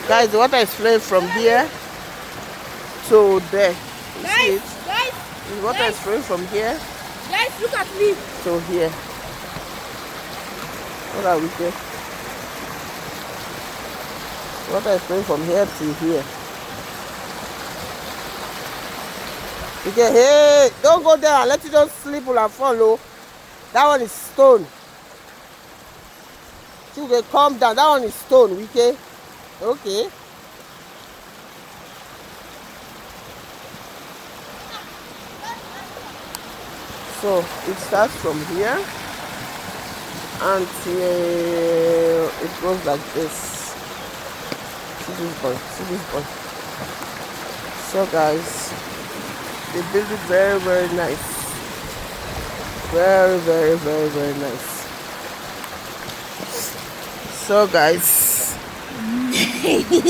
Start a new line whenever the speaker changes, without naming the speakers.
Guys, the water is flowing from here to there. You see it?
Guys,
The water is flowing from here
guys, look at me.
to here. What are we here? Water is flowing from here to here. Okay, hey, don't go there and let it just slip and fall. Oh. That one is stone. You can calm down. That one is stone, okay? Okay. So it starts from here until it goes like this. See this boy, see this boy. So guys, they build it very, very nice. Very, very, very, very nice. So guys,